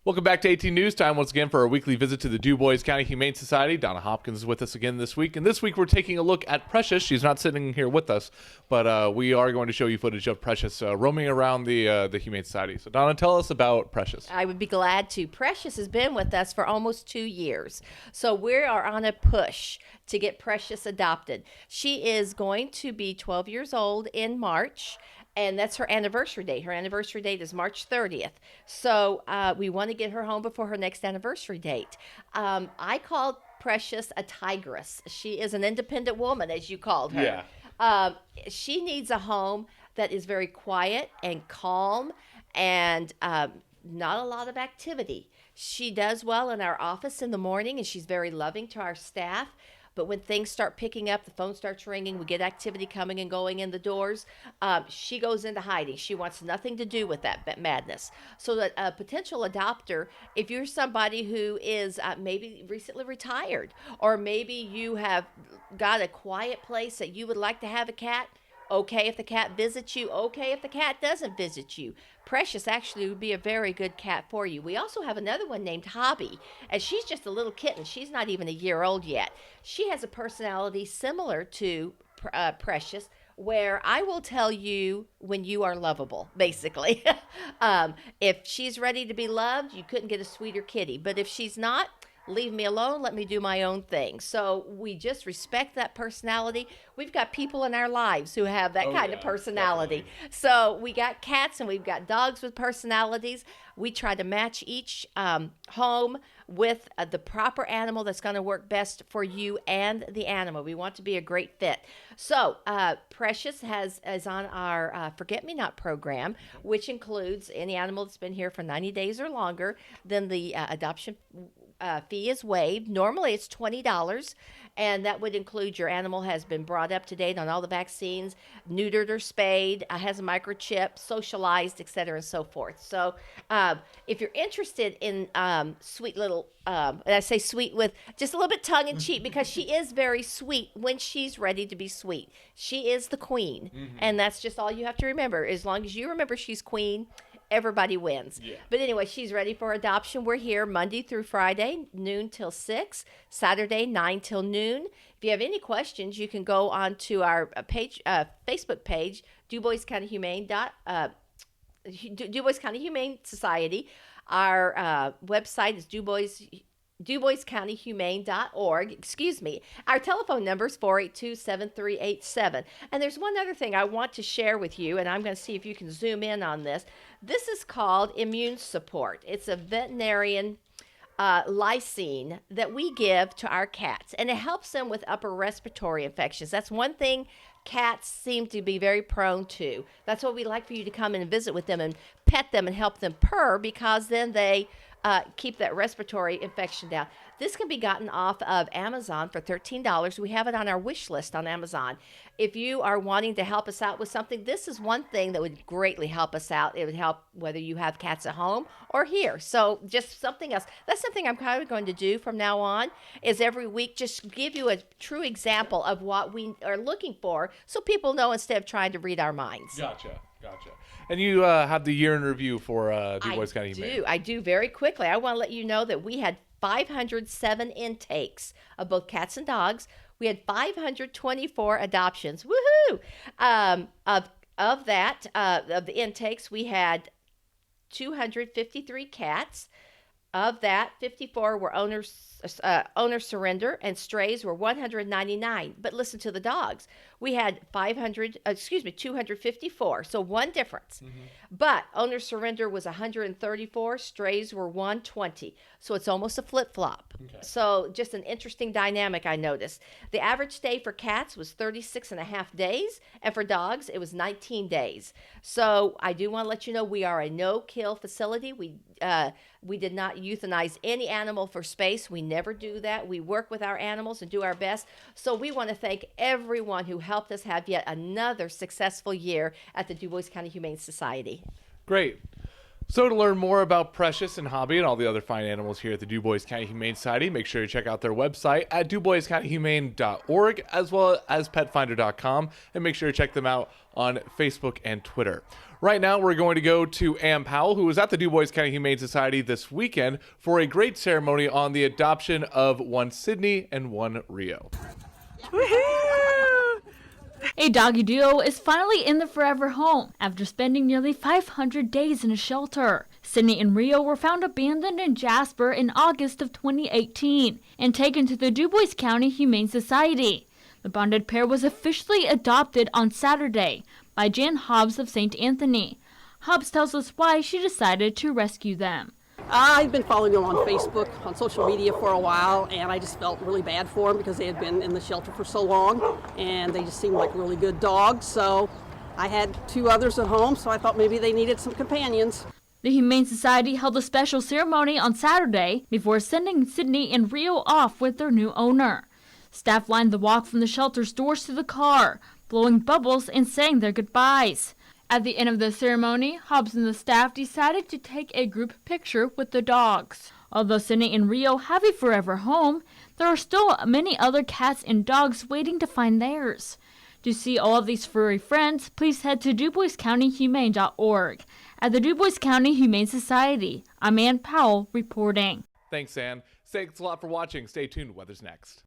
Welcome back to 18 News Time once again for our weekly visit to the Dubois County Humane Society. Donna Hopkins is with us again this week. And this week we're taking a look at Precious. She's not sitting here with us, but we are going to show you footage of Precious roaming around the Humane Society. So Donna, tell us about Precious. I would be glad to. Precious has been with us for almost 2 years. So we are on a push to get Precious adopted. She is going to be 12 years old in March. And that's her anniversary date. Her anniversary date is March 30th. So we want to get her home before her next anniversary date. I called Precious a tigress. She is an independent woman, as you called her. Yeah. She needs a home that is very quiet and calm and not a lot of activity. She does well in our office in the morning, and she's very loving to our staff. But when things start picking up, the phone starts ringing, we get activity coming and going in the doors, she goes into hiding. She wants nothing to do with that madness. So that a potential adopter, if you're somebody who is maybe recently retired, or maybe you have got a quiet place that you would like to have a cat, okay if the cat visits you, okay if the cat doesn't visit you. Precious actually would be a very good cat for you. We also have another one named Hobby, and she's just a little kitten. She's not even a year old yet. She has a personality similar to Precious, where I will tell you when you are lovable, basically. If she's ready to be loved, you couldn't get a sweeter kitty. But if she's not, leave me alone, let me do my own thing. So we just respect that personality. We've got people in our lives who have that kind of personality. Definitely. So we got cats and we've got dogs with personalities. We try to match each home with the proper animal that's going to work best for you and the animal. We want to be a great fit. So Precious is on our Forget Me Not program, which includes any animal that's been here for 90 days or longer. Then the adoption fee is waived. Normally it's $20, and that would include your animal has been brought up to date on all the vaccines, neutered or spayed, has a microchip, socialized, etc., and so forth. So if you're interested in sweet little, and I say sweet with just a little bit tongue in cheek because she is very sweet when she's ready to be sweet. She is the queen, and that's just all you have to remember. As long as you remember she's queen, everybody wins. Yeah. But anyway, she's ready for adoption. We're here Monday through Friday, noon till 6, Saturday, 9 till noon. If you have any questions, you can go on to our Facebook page, Dubois County Humane Society. Our website is DuboisCountyHumane.org. Excuse me. Our telephone number is 482-7387. And there's one other thing I want to share with you, and I'm going to see if you can zoom in on this. This is called immune support. It's a veterinarian lysine that we give to our cats, and it helps them with upper respiratory infections. That's one thing cats seem to be very prone to. That's why we like for you to come in and visit with them and pet them and help them purr, because then they keep that respiratory infection down. This can be gotten off of Amazon for $13. We have it on our wish list on Amazon. If you are wanting to help us out with something, this is one thing that would greatly help us out. It would help whether you have cats at home or here. So just something else. That's something I'm kind of going to do from now on, is every week just give you a true example of what we are looking for so people know instead of trying to read our minds. Gotcha. And you have the year in review for Dubois County Humane. I do very quickly. I want to let you know that we had 507 intakes of both cats and dogs. We had 524 adoptions. Woohoo! Of the intakes, we had 253 cats. Of that, 54 were owner surrender, and strays were 199. But listen to the dogs. We had 254, so one difference. But owner surrender was 134, strays were 120. So it's almost a flip-flop. Okay. So just an interesting dynamic I noticed. The average stay for cats was 36 and a half days, and for dogs, it was 19 days. So I do want to let you know we are a no-kill facility. We did not euthanize any animal for space. We never do that. We work with our animals and do our best. So we want to thank everyone who helped us have yet another successful year at the Dubois County Humane Society. Great. So to learn more about Precious and Hobby and all the other fine animals here at the Dubois County Humane Society, make sure you check out their website at duboiscountyhumane.org as well as petfinder.com, and make sure you check them out on Facebook and Twitter. Right now, we're going to go to Ann Powell, who was at the Dubois County Humane Society this weekend for a great ceremony on the adoption of one Sydney and one Rio. A doggy duo is finally in the forever home after spending nearly 500 days in a shelter. Sydney and Rio were found abandoned in Jasper in August of 2018 and taken to the Dubois County Humane Society. The bonded pair was officially adopted on Saturday by Jan Hobbs of St. Anthony. Hobbs tells us why she decided to rescue them. I've been following them on Facebook, on social media for a while, and I just felt really bad for them because they had been in the shelter for so long, and they just seemed like really good dogs. So I had 2 others at home, so I thought maybe they needed some companions. The Humane Society held a special ceremony on Saturday before sending Sydney and Rio off with their new owner. Staff lined the walk from the shelter's doors to the car, blowing bubbles and saying their goodbyes. At the end of the ceremony, Hobbs and the staff decided to take a group picture with the dogs. Although Sydney and Rio have a forever home, there are still many other cats and dogs waiting to find theirs. To see all of these furry friends, please head to DuboisCountyHumane.org. At the Dubois County Humane Society, I'm Ann Powell reporting. Thanks, Ann. Thanks a lot for watching. Stay tuned. Weather's next.